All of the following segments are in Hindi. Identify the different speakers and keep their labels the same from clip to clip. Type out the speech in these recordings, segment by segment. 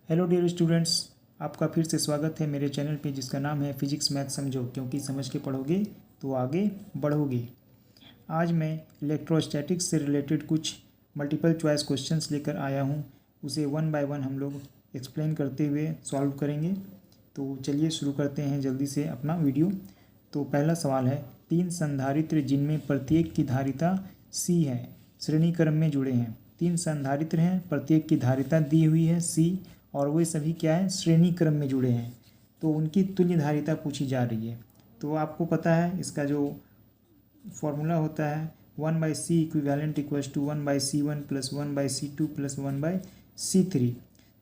Speaker 1: हेलो डियर स्टूडेंट्स, आपका फिर से स्वागत है मेरे चैनल पे जिसका नाम है फिजिक्स मैथ समझो, क्योंकि समझ के पढ़ोगे तो आगे बढ़ोगे। आज मैं इलेक्ट्रोस्टैटिक्स से रिलेटेड कुछ मल्टीपल चॉइस क्वेश्चंस लेकर आया हूँ। उसे वन बाय वन हम लोग एक्सप्लेन करते हुए सॉल्व करेंगे। तो चलिए शुरू करते हैं जल्दी से अपना वीडियो। तो पहला सवाल है, 3 संधारित्र जिनमें प्रत्येक की धारिता C है श्रेणी क्रम में जुड़े हैं। 3 संधारित्र हैं, प्रत्येक की धारिता दी हुई है C और वे सभी क्या है, श्रेणी क्रम में जुड़े हैं। तो उनकी तुल्य धारिता पूछी जा रही है। तो आपको पता है इसका जो फॉर्मूला होता है 1/C equivalent equals to 1/C1 plus 1/C2 plus 1/C3।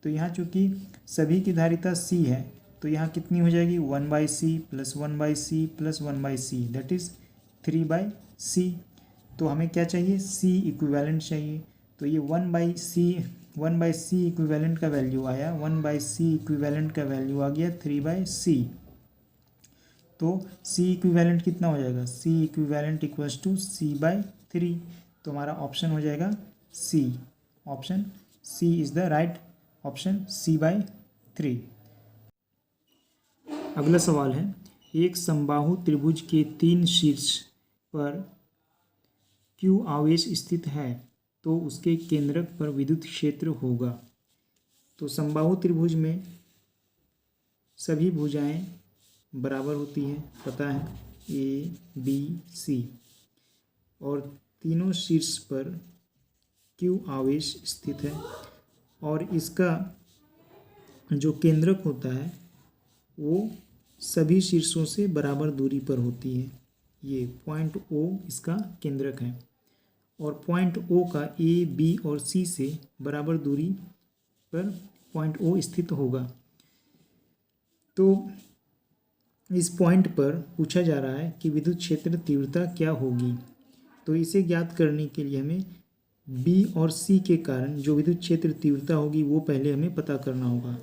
Speaker 1: तो यहाँ चूँकि सभी की धारिता C है तो यहाँ कितनी हो जाएगी, 1/C plus 1/C plus 1/C that is 3/C। तो हमें क्या चाहिए, C इक्विवेलेंट चाहिए। तो ये 1/C इक्विवेलेंट का वैल्यू आया, 1/C इक्विवेलेंट का वैल्यू आ गया 3/C। तो C इक्विवेलेंट कितना हो जाएगा, C equivalent equals to C/3। तो हमारा ऑप्शन हो जाएगा C। Option C is the right option, C/3। अगला सवाल है, एक समबाहु त्रिभुज के 3 शीर्ष पर Q आवेश स्थित है तो उसके केंद्रक पर विद्युत क्षेत्र होगा। तो समबाहु त्रिभुज में सभी भुजाएं बराबर होती हैं, पता है, ABC, और तीनों शीर्ष पर Q आवेश स्थित है और इसका जो केंद्रक होता है वो सभी शीर्षों से बराबर दूरी पर होती है। ये पॉइंट O इसका केंद्रक है और पॉइंट O का A, B और C से बराबर दूरी पर पॉइंट O स्थित होगा। तो इस पॉइंट पर पूछा जा रहा है कि विद्युत क्षेत्र तीव्रता क्या होगी। तो इसे ज्ञात करने के लिए हमें B और C के कारण जो विद्युत क्षेत्र तीव्रता होगी वो पहले हमें पता करना होगा।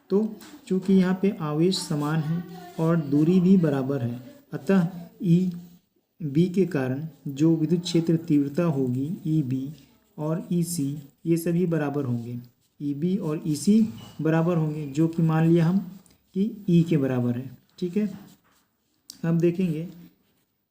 Speaker 1: तो चूँकि यहाँ पे आवेश समान है और दूरी भी बराबर है, अतः B के कारण जो विद्युत क्षेत्र तीव्रता होगी EB और EC ये सभी बराबर होंगे। EB और EC बराबर होंगे, जो कि मान लिया हम कि E के बराबर है। ठीक है, अब देखेंगे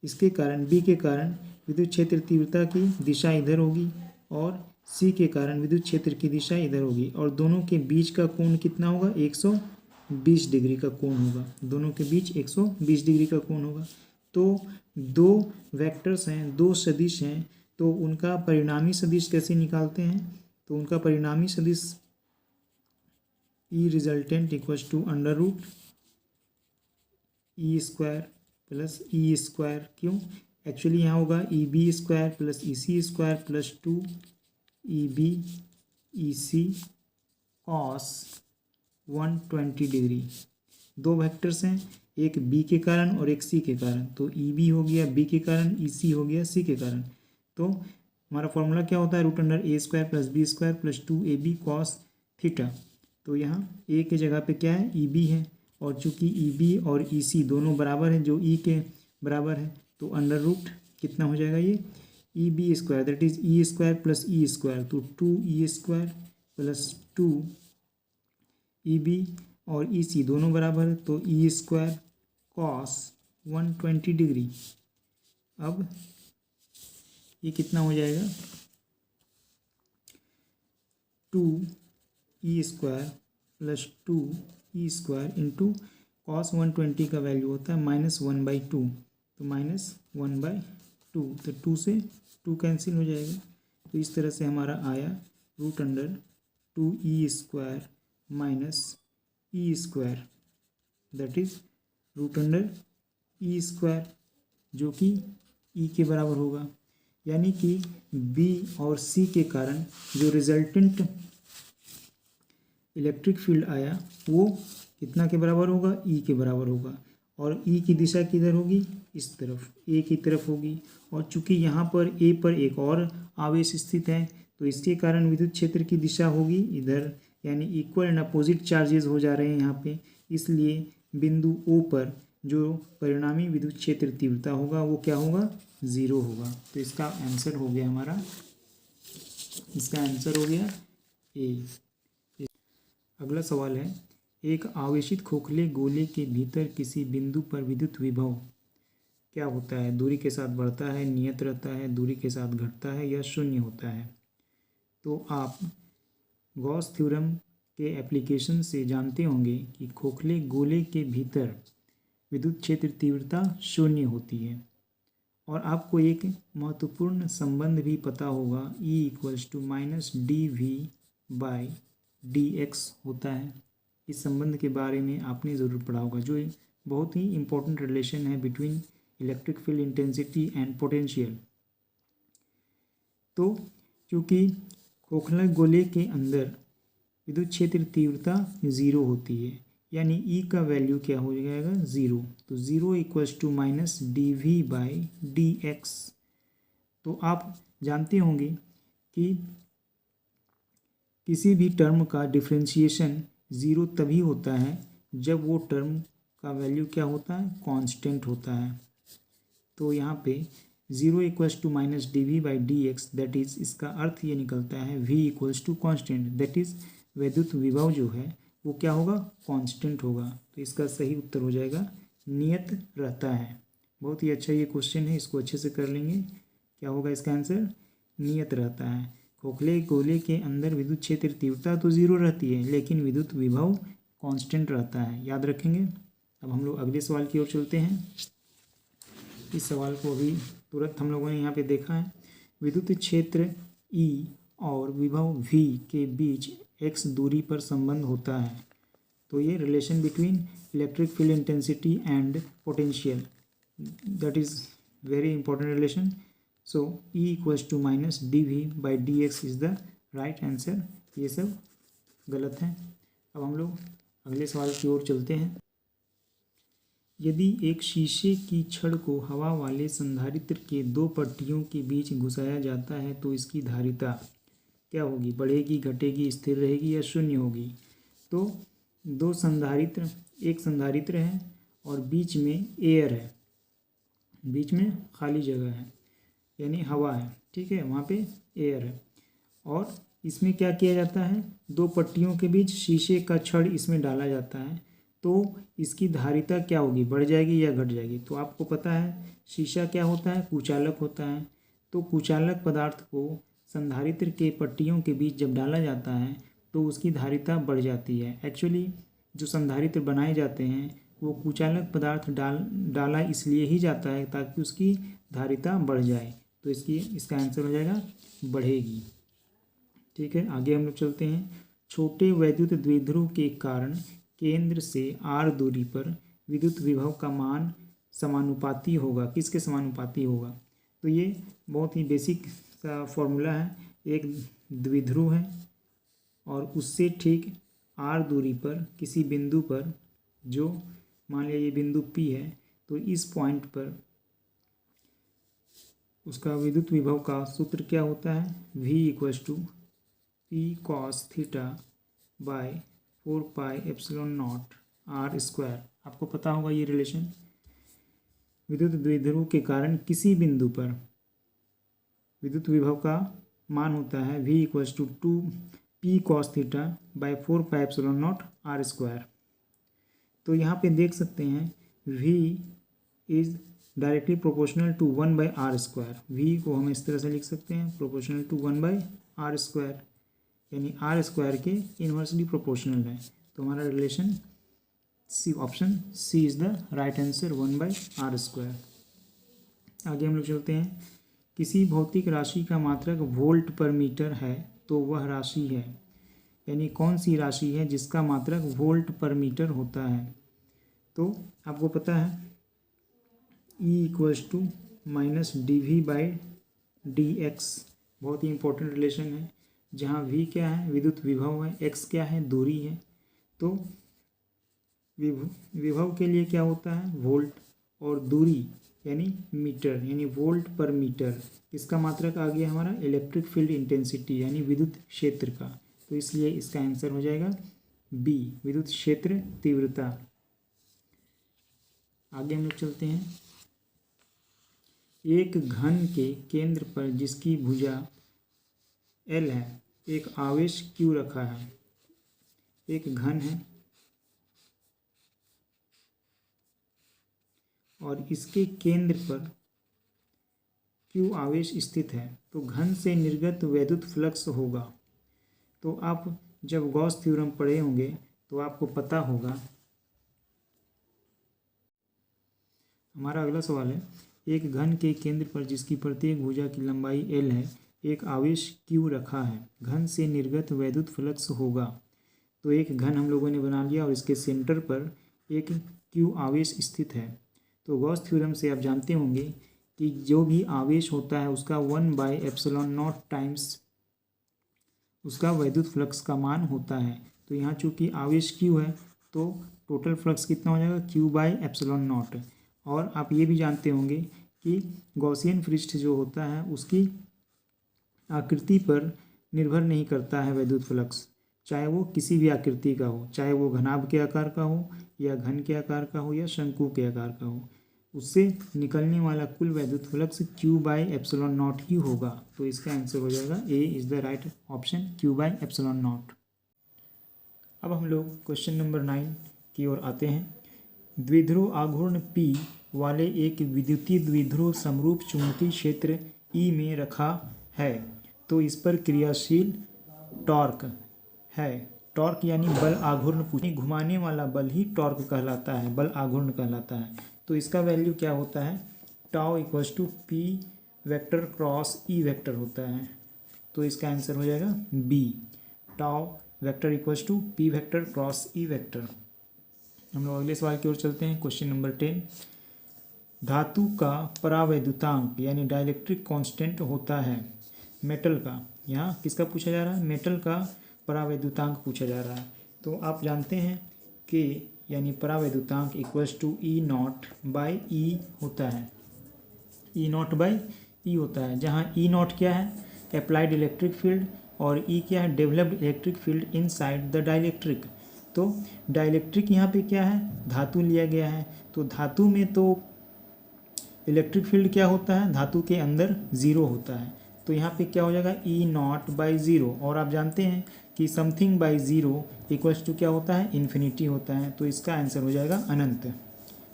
Speaker 1: इसके कारण B के कारण विद्युत क्षेत्र तीव्रता की दिशा इधर होगी और C के कारण विद्युत क्षेत्र की दिशा इधर होगी और दोनों के बीच का कोण कितना होगा, 120 डिग्री का कोण होगा। दोनों के बीच 120 डिग्री का कोण होगा। तो दो वेक्टर्स हैं, दो सदिश हैं, तो उनका परिणामी सदिश कैसे निकालते हैं। तो उनका परिणामी सदिश E resultant equals to under root E square plus E square. क्यों, एक्चुअली यहाँ होगा EB square plus EC square plus 2EB EC cos 120 degree. दो वेक्टर्स हैं, एक B के कारण और एक C के कारण। तो EB हो गया B के कारण, EC हो गया C के कारण। तो हमारा फॉर्मूला क्या होता है, root under A square plus B square plus 2AB cos theta. तो यहाँ A की जगह पे क्या है, EB है, और चूंकि EB और EC दोनों बराबर हैं, जो E के बराबर है, तो अंडर रूट कितना हो जाएगा, ये EB square that is E square plus E square. तो 2E स्क्वायर प्लस 2EB और EC दोनों बराबर है, तो E स्क्वायर कॉस 120 डिग्री। अब ये कितना हो जाएगा, 2E square plus 2E square into cos 120 का वैल्यू होता है -1/2, तो -1/2, तो 2 से 2 कैंसिल हो जाएगा। तो इस तरह से हमारा आया root under 2E square minus E square that is root under E square, जो कि E के बराबर होगा। यानी कि B और C के कारण जो रिजल्टेंट इलेक्ट्रिक फील्ड आया वो कितना के बराबर होगा, E के बराबर होगा। और E की दिशा किधर होगी, इस तरफ A की तरफ होगी। और चूंकि यहाँ पर A पर एक और आवेश स्थित है तो इसके कारण विद्युत क्षेत्र की दिशा होगी इधर, यानी इक्वल एंड अपोजिट चार्जेस हो जा रहे हैं यहाँ पे। इसलिए बिंदु O पर जो परिणामी विद्युत क्षेत्र तीव्रता होगा वो क्या होगा, 0 होगा। तो इसका आंसर हो गया हमारा, इसका आंसर हो गया A। अगला सवाल है, एक आवेशित खोखले गोले के भीतर किसी बिंदु पर विद्युत विभव क्या होता है? दूरी के साथ बढ़ता है, नियत रहता है, दूरी के साथ घटता है या शून्य होता है? तो आप गॉस थ्योरम के एप्लीकेशन से जानते होंगे कि खोखले गोले के भीतर विद्युत क्षेत्र तीव्रता शून्य होती है। और आपको एक महत्वपूर्ण संबंध भी पता होगा, E = -dV/dx होता है। इस संबंध के बारे में आपने ज़रूर पढ़ा होगा, जो बहुत ही इम्पोर्टेंट रिलेशन है between electric field intensity and potential. तो चूँकि खोखला गोले के अंदर विद्युत क्षेत्र तीव्रता 0 होती है, यानी E का वैल्यू क्या हो जाएगा? 0। तो 0 = -dV/dx। तो आप जानते होंगे कि किसी भी टर्म का डिफरेंशिएशन 0 तभी होता है जब वो टर्म का वैल्यू क्या होता है? कांस्टेंट होता है। तो यहाँ पे 0 = -dV/dx, दैट इज़, इसका अर्थ ये निकलता है V = कांस्टेंट, दैट इज़ विद्युत विभव जो है वो क्या होगा? कांस्टेंट होगा। तो इसका सही उत्तर हो जाएगा नियत रहता है। बहुत ही अच्छा ये क्वेश्चन है, इसको अच्छे से कर लेंगे। क्या होगा इसका आंसर? नियत रहता है। खोखले गोले के अंदर विद्युत क्षेत्र तीव्रता तो 0 रहती है, लेकिन विद्युत विभव कांस्टेंट रहता है, याद रखेंगे। अब हम लोग अगले सवाल की ओर चलते हैं। इस सवाल को अभी तुरंत हम लोगों ने यहाँ पे देखा है। विद्युत क्षेत्र E और विभव V के बीच x दूरी पर संबंध होता है। तो ये relation between electric field intensity and potential, that is very important relation. So E = -dV/dx is the right answer. ये सब गलत हैं। अब हम लोग अगले सवाल की ओर चलते हैं। यदि एक शीशे की छड़ को हवा वाले संधारित्र के 2 पट्टियों के बीच घुसाया जाता है तो इसकी धारिता क्या होगी? बढ़ेगी, घटेगी, स्थिर रहेगी या शून्य होगी? तो एक संधारित्र है और बीच में एयर है, बीच में खाली जगह है, यानी हवा है, ठीक है, वहाँ पे एयर है। और इसमें क्या किया जाता है? 2 पट्टियों के बीच शीशे का छड़ इसमें डाला जाता है, तो इसकी धारिता क्या होगी? बढ़ जाएगी या घट जाएगी? तो आपको पता है शीशा क्या होता है? कुचालक होता है। तो कुचालक पदार्थ को संधारित्र के पट्टियों के बीच जब डाला जाता है तो उसकी धारिता बढ़ जाती है। एक्चुअली जो संधारित्र बनाए जाते हैं वो कुचालक पदार्थ डाला इसलिए ही जाता है ताकि उसकी धारिता बढ़ जाए। तो इसका आंसर हो जाएगा बढ़ेगी। ठीक है, आगे हम लोग चलते हैं। छोटे वैद्युत द्विध्रुव के कारण केंद्र से r दूरी पर विद्युत विभव का मान समानुपाती होगा। किसके समानुपाती होगा? तो ये बहुत ही बेसिक सा फॉर्मूला है। एक द्विध्रुव है और उससे ठीक r दूरी पर किसी बिंदु पर, जो मान लिया ये बिंदु P है, तो इस पॉइंट पर उसका विद्युत विभव का सूत्र क्या होता है? V = P cos θ/4πε0 r²। आपको पता होगा ये रिलेशन। विद्युत द्विध्रुव के कारण किसी बिंदु पर विद्युत विभव का मान होता है V = 2P cos θ/4πε0 r²। तो यहाँ पे देख सकते हैं V is directly proportional to 1/r²। V को हम इस तरह से लिख सकते हैं, प्रोपोर्शनल टू 1/r², यानी r² के इन्वर्सली प्रोपोर्शनल है। तो हमारा relation C, option C is the right answer, 1/r²। आगे हम लोग चलते हैं। किसी भौतिक राशि का मात्रक वोल्ट पर मीटर है तो वह राशि है, यानी कौन सी राशि है जिसका मात्रक वोल्ट पर मीटर होता है? तो आपको पता है E = -dV/dx, बहुत ही इंपॉर्टेंट रिलेशन है। जहाँ V क्या है? विद्युत विभव है। x क्या है? दूरी है। तो विभव के लिए क्या होता है? वोल्ट, और दूरी यानी मीटर, यानी वोल्ट पर मीटर। इसका मात्रक आ गया हमारा इलेक्ट्रिक फील्ड इंटेंसिटी, यानी विद्युत क्षेत्र का। तो इसलिए इसका आंसर हो जाएगा B, विद्युत क्षेत्र तीव्रता। आगे हम लोग चलते हैं। एक घन के केंद्र पर जिसकी भुजा L है, एक आवेश Q रखा है। एक घन है और इसके केंद्र पर Q आवेश स्थित है तो घन से निर्गत वैद्युत फ्लक्स होगा। तो आप जब गॉस थ्योरम पढ़े होंगे तो आपको पता होगा। हमारा अगला सवाल है, एक घन के केंद्र पर जिसकी प्रत्येक भुजा की लंबाई L है, एक आवेश Q रखा है, घन से निर्गत वैद्युत फ्लक्स होगा। तो एक घन हम लोगों ने बना लिया और इसके सेंटर पर एक Q आवेश स्थित है। तो गॉस थ्योरम से आप जानते होंगे कि जो भी आवेश होता है उसका 1/ε0 टाइम्स उसका वैद्युत फ्लक्स का मान होता है। तो यहाँ चूंकि आवेश Q है तो टोटल फ्लक्स कितना हो जाएगा, Q/ε0। और आप ये भी जानते होंगे कि गॉसियन पृष्ठ जो होता है उसकी आकृति पर निर्भर नहीं करता है वैद्युत फ्लक्स, चाहे वो किसी भी आकृति का हो, चाहे वो घनाभ के आकार का हो या घन के आकार का हो या शंकु के आकार का हो, उससे निकलने वाला कुल वैद्युत फ्लक्स Q/ε0 ही होगा। तो इसका आंसर हो जाएगा A is the right option, Q/ε0। अब हम लोग क्वेश्चन नंबर 9 की ओर आते हैं। द्विध्रुव आघूर्ण P वाले एक विद्युतीय द्विध्रुव समरूप चुंबकीय क्षेत्र E में रखा है, तो इस पर क्रियाशील टॉर्क है। टॉर्क यानी बल आघूर्ण, घुमाने वाला बल ही टॉर्क कहलाता है, बल आघूर्ण कहलाता है। तो इसका वैल्यू क्या होता है, tau equals to P vector cross E vector होता है। तो इसका आंसर हो जाएगा B, tau vector equals to P vector cross E vector. हम लोग अगले सवाल की ओर चलते हैं। क्वेश्चन नंबर 10, धातु का परावैद्युतांक यानी डाइलेक्ट्रिक कांस्टेंट होता है मेटल का। यहाँ किसका पूछा जा रहा है, मेटल का परावैद्युतांक पूछा जा रहा है। तो आप जानते हैं कि यानी परावैद्युतांक इक्वल्स टू E0/E होता है, E0/E होता है, जहाँ E0 क्या है, अप्लाइड इलेक्ट्रिक फील्ड, और E क्या है, developed electric field inside the dielectric. तो डाइलेक्ट्रिक यहाँ पे क्या है, धातु लिया गया है। तो धातु में तो इलेक्ट्रिक फील्ड क्या होता है, धातु के अंदर 0 होता है। तो यहाँ पे क्या हो जाएगा, E0/0। और आप जानते हैं कि समथिंग बाई 0 इक्वल्स टू क्या होता है, इन्फिनिटी होता है। तो इसका आंसर हो जाएगा अनंत।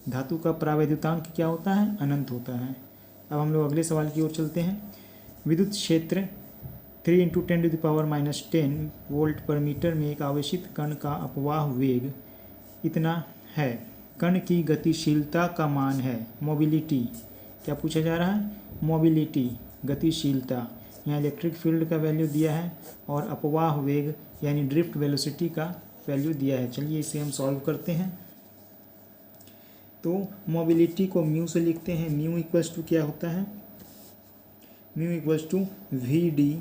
Speaker 1: धातु का परावैद्युतांक क्या होता है, अनंत होता है। अब हम लोग अगले सवाल की ओर चलते हैं। विद्युत क्षेत्र 3 × 10⁻⁻10 वोल्ट पर मीटर में एक आवेशित कण का अपवाह वेग इतना है। कण की गतिशीलता का मान है, मोबिलिटी। क्या पूछा जा रहा है, मोबिलिटी, गतिशीलता। यहाँ इलेक्ट्रिक फील्ड का वैल्यू दिया है और अपवाह वेग यानी ड्रिफ्ट वेलोसिटी का वैल्यू दिया है। चलिए इसे हम सॉल्व करते हैं। तो मोबिलिटी को म्यू से लिखते हैं। म्यू इक्वल्स टू क्या होता है, म्यू इक्वल्स टू VD/E,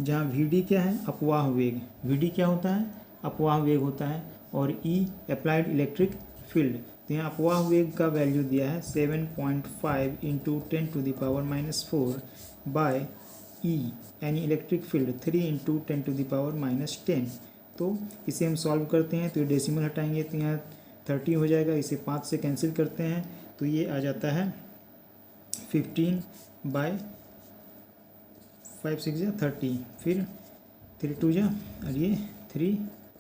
Speaker 1: जहाँ VD क्या है, अपवाह वेग। VD क्या होता है, अपवाह वेग होता है, और E अप्लाइड इलेक्ट्रिक फील्ड। तो यहाँ अपवाह वेग का वैल्यू दिया है 7.5 × 10⁻⁴/E, यानी इलेक्ट्रिक फील्ड 3 × 10⁻⁻10। तो इसे हम सॉल्व करते हैं। तो ये डेसिमल हटाएंगे तो यहाँ 30 हो जाएगा। इसे 5 से कैंसिल करते हैं तो ये आ जाता है 15/5 6 जा 30, फिर 3 2 जा, और ये 3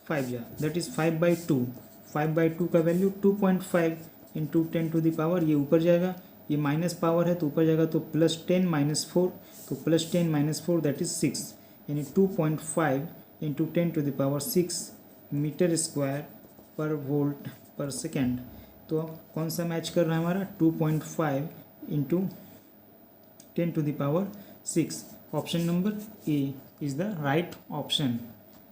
Speaker 1: 5 जा, दैट इज़ 5/2। 5/2 का वैल्यू 2.5 × 10⁻, ये ऊपर जाएगा, ये माइनस पावर है तो ऊपर जाएगा, तो +10 - 4, तो +10 - 4 दैट इज़ 6, यानी 2.5 × 10⁻6 मीटर स्क्वायर पर वोल्ट पर सेकेंड। तो कौन सा मैच कर रहा है हमारा, 2.5 × 10⁻6। Option number A is the right option.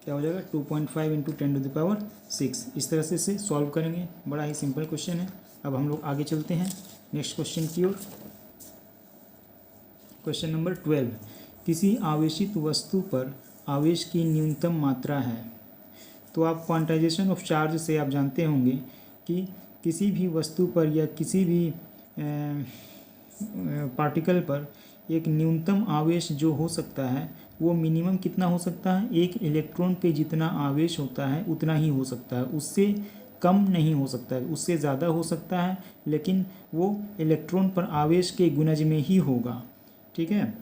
Speaker 1: क्या हो जाएगा, 2.5 × 10⁻6। इस तरह से इसे सॉल्व करेंगे। बड़ा ही सिंपल क्वेश्चन है। अब हम लोग आगे चलते हैं नेक्स्ट क्वेश्चन की ओर। क्वेश्चन नंबर 12, किसी आवेशित वस्तु पर आवेश की न्यूनतम मात्रा है। तो आप क्वांटाइजेशन ऑफ चार्ज से आप जानते होंगे कि किसी भी वस्तु पर या किसी भी पार्टिकल पर एक न्यूनतम आवेश जो हो सकता है वो मिनिमम कितना हो सकता है, एक इलेक्ट्रॉन पे जितना आवेश होता है उतना ही हो सकता है, उससे कम नहीं हो सकता है, उससे ज़्यादा हो सकता है, लेकिन वो इलेक्ट्रॉन पर आवेश के गुणज में ही होगा। ठीक है,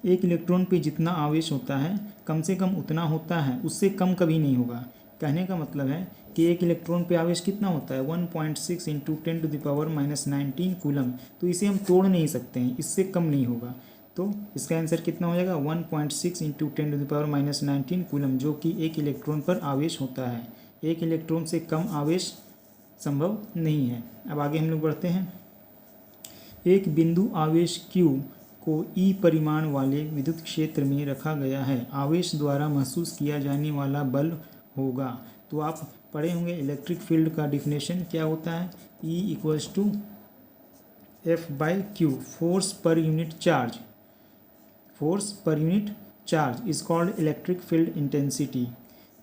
Speaker 1: एक इलेक्ट्रॉन पे जितना आवेश होता है कम से कम उतना होता है, उससे कम कभी नहीं होगा। कहने का मतलब है कि एक इलेक्ट्रॉन पे आवेश कितना होता है 1.6 इंटू 10⁻⁻19 कूलम। तो इसे हम तोड़ नहीं सकते हैं, इससे कम नहीं होगा। तो इसका आंसर कितना हो जाएगा 1.6 इंटू 10⁻⁻19 कूलम, जो कि एक इलेक्ट्रॉन पर आवेश होता है। एक इलेक्ट्रॉन से कम आवेश संभव नहीं है। अब आगे हम लोग बढ़ते हैं। एक बिंदु आवेश Q को E परिमाण वाले विद्युत क्षेत्र में रखा गया है। आवेश द्वारा महसूस किया जाने वाला बल होगा। तो आप पढ़े होंगे इलेक्ट्रिक फील्ड का डिफिनेशन क्या होता है, E equals to F/Q, force per unit charge. Force per unit charge is called electric field intensity.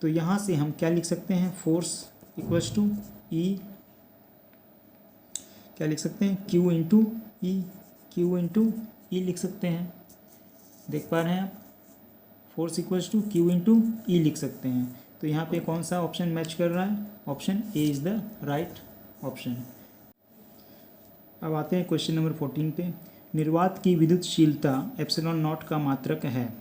Speaker 1: तो यहाँ से हम क्या लिख सकते हैं, फोर्स इक्वल्स टू E, क्या लिख सकते हैं, Q into E, Q into E लिख सकते हैं। देख पा रहे हैं आप, force equals to Q into E लिख सकते हैं। तो यहाँ पे कौन सा ऑप्शन मैच कर रहा है, option A is the right option. अब आते हैं क्वेश्चन नंबर 14 पे। निर्वात की विद्युतशीलता एप्सिलॉन नॉट का मात्रक है।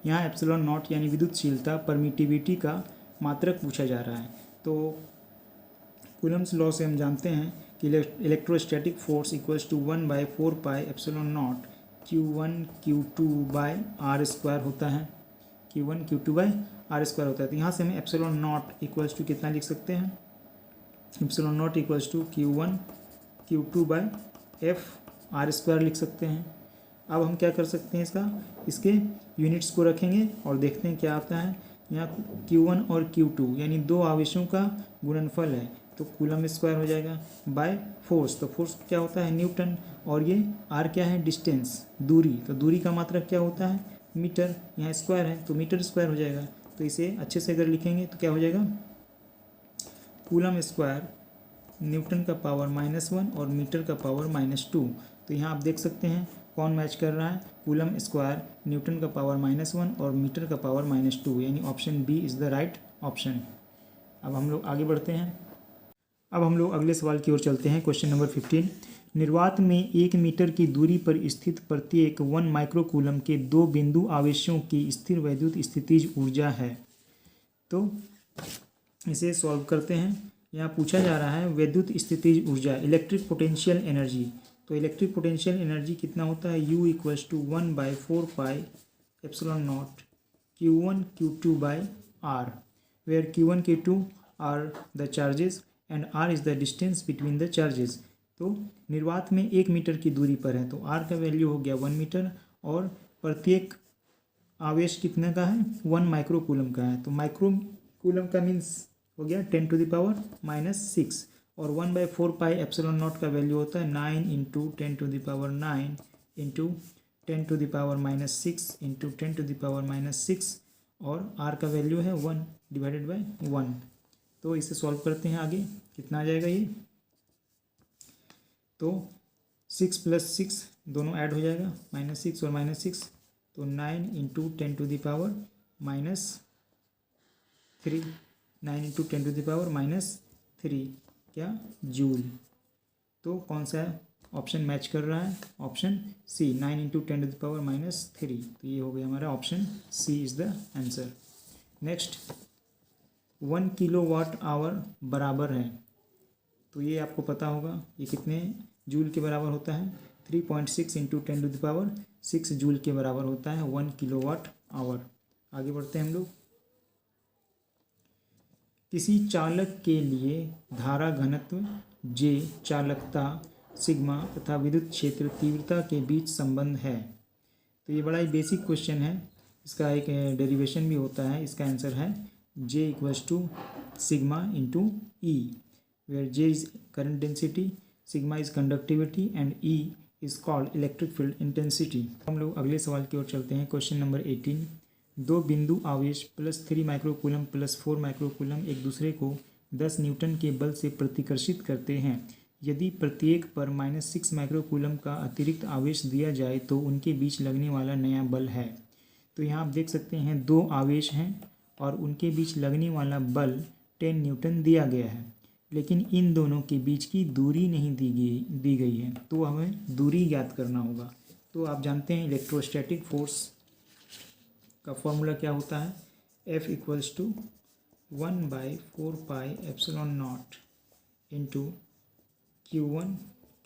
Speaker 1: यहाँ एप्सिलॉन नॉट यानी विद्युतशीलता परमिटिविटी का मात्रक पूछा जा रहा है। तो कूलम्स लॉ से हम जानते हैं कि electrostatic force equals to 1/4 pi epsilon naught Q1 Q2 by r square होता है। Q1 Q2 by r square होता है। तो यहाँ से हम एप्सिलॉन नॉट इक्वल्स टू कितना लिख सकते हैं, epsilon naught equals to Q1 Q2 by F r square लिख सकते हैं। अब हम क्या कर सकते हैं, इसके यूनिट्स को रखेंगे और देखते हैं क्या आता है। यहाँ Q1 और Q2 यानी दो आवेशों का गुणनफल है, तो कूलम स्क्वायर हो जाएगा बाय फोर्स। तो फोर्स क्या होता है, न्यूटन, और ये आर क्या है, डिस्टेंस, दूरी। तो दूरी का मात्रक क्या होता है, मीटर। यहाँ स्क्वायर है तो मीटर स्क्वायर हो जाएगा। तो इसे अच्छे से अगर लिखेंगे तो क्या हो जाएगा, कूलम स्क्वायर न्यूटन का पावर -1 और मीटर का पावर -2। तो यहाँ आप देख सकते हैं कौन मैच कर रहा है, कूलम स्क्वायर न्यूटन का पावर -1 और मीटर का पावर -2, यानी option B is the right option. अब हम लोग आगे बढ़ते हैं। अब हम लोग अगले सवाल की ओर चलते हैं। Question number 15। निर्वात में 1 मीटर की दूरी पर स्थित प्रत्येक 1 माइक्रोकूलम के 2 बिंदु आवेशों की स्थिर वैद्युत स्थितिज ऊर्जा है। तो इसे सॉल्व करते हैं। यहाँ पूछा जा रहा है वैद्युत स्थितिज ऊर्जा, इलेक्ट्रिक पोटेंशियल एनर्जी। तो इलेक्ट्रिक पोटेंशियल एनर्जी कितना होता है, U equals to 1/4 pi epsilon naught Q1 Q2 by r, where Q1 Q2 are the charges and R is the distance between the charges. तो निर्वात में 1 मीटर की दूरी पर है, तो R का वैल्यू हो गया 1 मीटर, और प्रत्येक आवेश कितने का है, 1 माइक्रोकूलम का है। तो माइक्रोकूलम का मीन्स हो गया 10⁻⁻⁶, और 1/4 पाई एप्सिलॉन नॉट का वैल्यू होता है 9 इंटू 10⁻⁹ इंटू 10⁻⁻6 इंटू 10⁻⁻6, और R का वैल्यू है 1/1। तो इसे सॉल्व करते हैं आगे, कितना आ जाएगा ये, तो 6 + 6 दोनों ऐड हो जाएगा, -6 और -6, तो 9 इंटू 10⁻⁻3, 9 इंटू 10⁻⁻3 क्या, जूल। तो कौन सा ऑप्शन मैच कर रहा है, ऑप्शन सी, 9 इंटू 10⁻⁻3। तो ये हो गया हमारा option C is the answer. Next, 1 kilowatt hour बराबर है, तो ये आपको पता होगा ये कितने जूल के बराबर होता है, 3.6 इंटू 10⁶ जूल के बराबर होता है 1 किलोवाट आवर। आगे बढ़ते हैं हम लोग। किसी चालक के लिए धारा घनत्व J, चालकता सिग्मा तथा विद्युत क्षेत्र तीव्रता के बीच संबंध है। तो ये बड़ा ही बेसिक क्वेश्चन है, इसका एक डेरिवेशन भी होता है। इसका आंसर है J equals to sigma into E, where J is current density, sigma is conductivity and E is called electric field intensity. हम लोग अगले सवाल की ओर चलते हैं। Question number 18। 2 बिंदु आवेश +3 माइक्रोकूलम +4 माइक्रोकूलम एक दूसरे को 10 न्यूटन के बल से प्रतिकर्षित करते हैं। यदि प्रत्येक पर -6 माइक्रोकूलम का अतिरिक्त आवेश दिया जाए तो उनके बीच लगने वाला नया बल है। तो यहाँ आप देख सकते हैं 2 आवेश हैं और उनके बीच लगने वाला बल 10 न्यूटन दिया गया है, लेकिन इन दोनों के बीच की दूरी नहीं दी गई है। तो हमें दूरी ज्ञात करना होगा। तो आप जानते हैं इलेक्ट्रोस्टैटिक फोर्स का फॉर्मूला क्या होता है, F equals to 1/4πε0 into Q1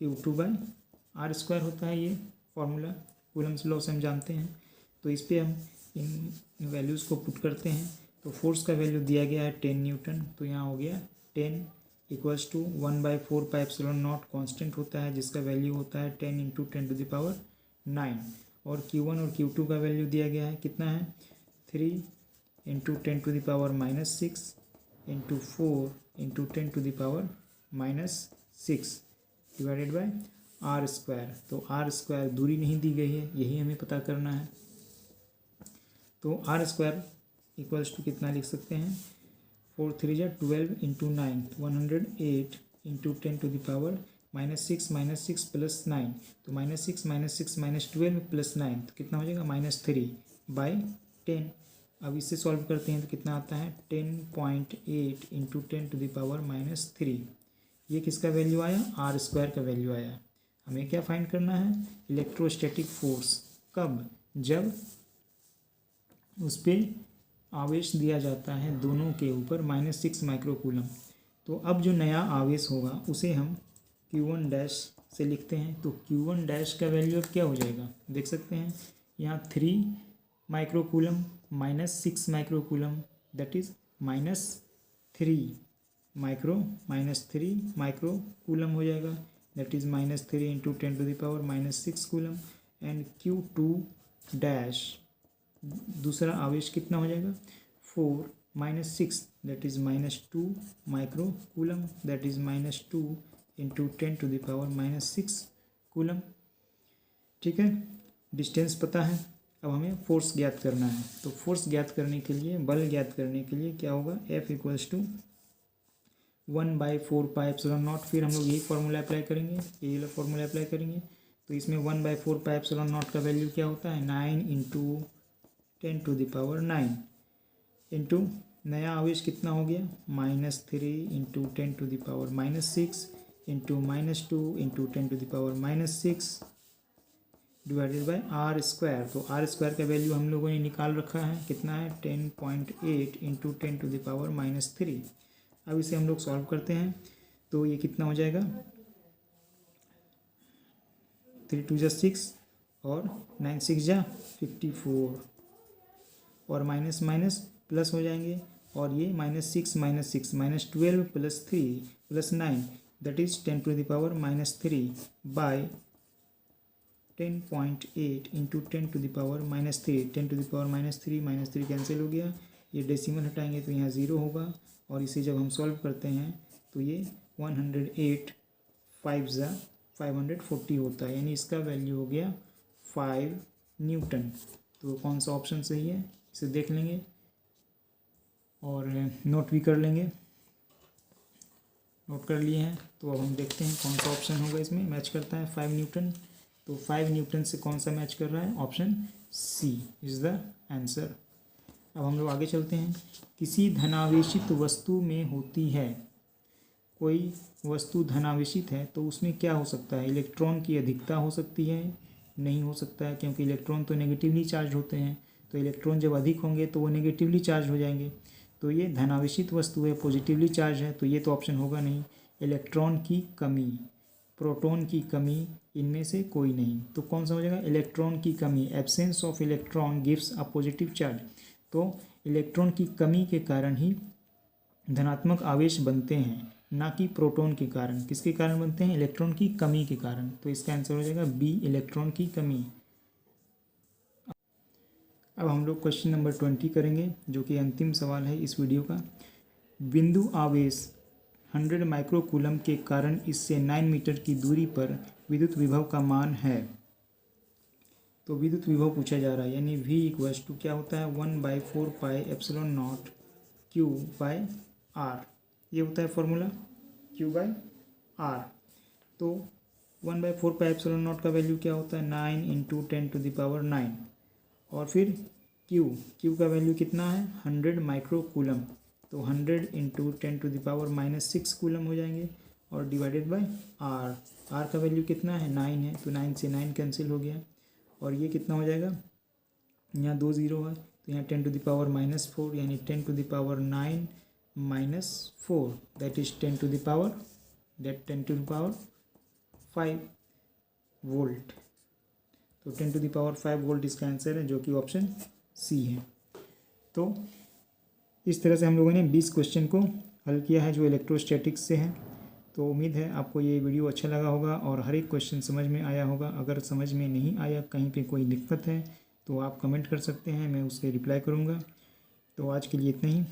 Speaker 1: Q2/r² होता है। ये फॉर्मूला कूलम्स लॉ से हम जानते हैं। तो इस पर हम इन वैल्यूज़ को पुट करते हैं। तो फोर्स का वैल्यू दिया गया है 10 न्यूटन, तो यहाँ हो गया 10 इक्वल्स टू 1/4πε0 कॉन्स्टेंट होता है जिसका वैल्यू होता है 10 इंटू 10⁹ और Q1 और Q2 का वैल्यू दिया गया है कितना है 3 into 10⁻⁻6 into 4 into 10⁻⁻6 divided by r²। तो r² दूरी नहीं दी गई है, यही हमें पता करना है। तो r² इक्वल्स टू कितना लिख सकते हैं 4 3 जा 12 इंटू 9 108 इंटू 10⁻⁻6 प्लस 9। तो -6 -6 -12 प्लस 9 तो कितना हो जाएगा -3/10। अब इससे सॉल्व करते हैं तो कितना आता है 10.8 इंटू 10⁻⁻3। ये किसका वैल्यू आया, r² का वैल्यू आया। हमें क्या फाइंड करना है, इलेक्ट्रोस्टैटिक फोर्स। कब, जब उस पर आवेश दिया जाता है दोनों के ऊपर -6 माइक्रोकूलम। तो अब जो नया आवेश होगा उसे हम Q1 से लिखते हैं। तो Q1 का वैल्यू अब क्या हो जाएगा, देख सकते हैं यहाँ 3 microcoulomb -6 microcoulomb that is -3 microcoulomb हो जाएगा। That is -3 into 10⁻⁻6 coulomb. And Q2 दूसरा आवेश कितना हो जाएगा 4 -6 that is -2 microcoulomb. That is -2 into 10⁻⁻6 coulomb. ठीक है, डिस्टेंस पता है। अब हमें फोर्स ज्ञात करना है। तो फोर्स ज्ञात करने के लिए, बल ज्ञात करने के लिए क्या होगा, F इक्वल्स टू 1/4πε0। फिर हम लोग यही फॉर्मूला अप्लाई करेंगे, यही वाला फॉर्मूला अप्लाई करेंगे। तो इसमें 1/4πε0 का वैल्यू क्या होता है 9 इंटू 10⁻9 इंटू नया आवेश कितना हो गया -3 into 10⁻⁻6 into -2 into 10⁻⁻6 divided by r²। तो r² का वैल्यू हम लोगों ने निकाल रखा है, कितना है 10.8 इंटू 10⁻⁻3। अब इसे हम लोग सॉल्व करते हैं। तो ये कितना हो जाएगा 3 2 जा 6 और 9 6 जा 54 और माइनस माइनस प्लस हो जाएंगे। और ये -6 -6 -12 plus 3 plus 9 that is 10⁻⁻3 by 10.8 into 10⁻⁻3। 10⁻⁻3 cancel हो गया, ये डेसिमल हटाएंगे तो यहाँ 0 होगा। और इसे जब हम सॉल्व करते हैं तो ये 108 5 जा 540 होता है, यानी इसका वैल्यू हो गया 5 न्यूटन। तो कौन सा ऑप्शन सही है, इसे देख लेंगे और नोट भी कर लेंगे। नोट कर लिए हैं तो अब हम देखते हैं कौन सा ऑप्शन होगा इसमें मैच करता है 5 न्यूटन। तो 5 न्यूटन से कौन सा मैच कर रहा है, option C is the answer. अब हम लोग आगे चलते हैं। किसी धनावेशित वस्तु में होती है, कोई वस्तु धनावेशित है तो उसमें क्या हो सकता है, इलेक्ट्रॉन की अधिकता हो सकती है, नहीं हो सकता है क्योंकि इलेक्ट्रॉन तो नेगेटिवली चार्ज होते हैं। तो इलेक्ट्रॉन जब अधिक होंगे तो वो नेगेटिवली चार्ज हो जाएंगे। तो ये धनावेशित वस्तु है, पॉजिटिवली चार्ज है, तो ये तो ऑप्शन होगा नहीं। इलेक्ट्रॉन की कमी, प्रोटॉन की कमी, इनमें से कोई नहीं। तो कौन सा हो जाएगा, इलेक्ट्रॉन की कमी। Absence of electron gives a positive charge. तो इलेक्ट्रॉन की कमी के कारण ही धनात्मक आवेश बनते हैं, ना कि प्रोटॉन के कारण। किसके कारण बनते हैं, इलेक्ट्रॉन की कमी के कारण। तो इसका आंसर हो जाएगा बी, इलेक्ट्रॉन की कमी। अब हम लोग क्वेश्चन नंबर 20 करेंगे, जो कि अंतिम सवाल है इस वीडियो का। बिंदु आवेश 100 माइक्रोकूलम के कारण इससे 9 मीटर की दूरी पर विद्युत विभव का मान है। तो विद्युत विभव पूछा जा रहा है, यानी V इक्वल्स टू क्या होता है 1/4πε0 Q/R। ये होता है फॉर्मूला Q/R। तो 1/4πε0 का वैल्यू क्या होता है 9 इंटू 10⁻9 और फिर Q का वैल्यू कितना है 100 माइक्रोकूलम। तो 100 इंटू 10⁻⁻6 कूलम हो जाएंगे और डिवाइडेड बाय R का वैल्यू कितना है 9 है, तो 9 से 9 कैंसिल हो गया। और ये कितना हो जाएगा, यहाँ 2 0 है तो तो यहाँ 10⁻⁻⁴ यानी 10⁻⁹ -4 दैट इज 10⁻5 वोल्ट। तो 10⁵ वोल्ट इसका आंसर है, जो कि ऑप्शन सी है। तो इस तरह से हम लोगों ने 20 क्वेश्चन को हल किया है जो इलेक्ट्रोस्टैटिक्स से है। तो उम्मीद है आपको ये वीडियो अच्छा लगा होगा और हर एक क्वेश्चन समझ में आया होगा। अगर समझ में नहीं आया, कहीं पे कोई दिक्कत है, तो आप कमेंट कर सकते हैं, मैं उससे रिप्लाई करूँगा। तो आज के लिए इतना ही।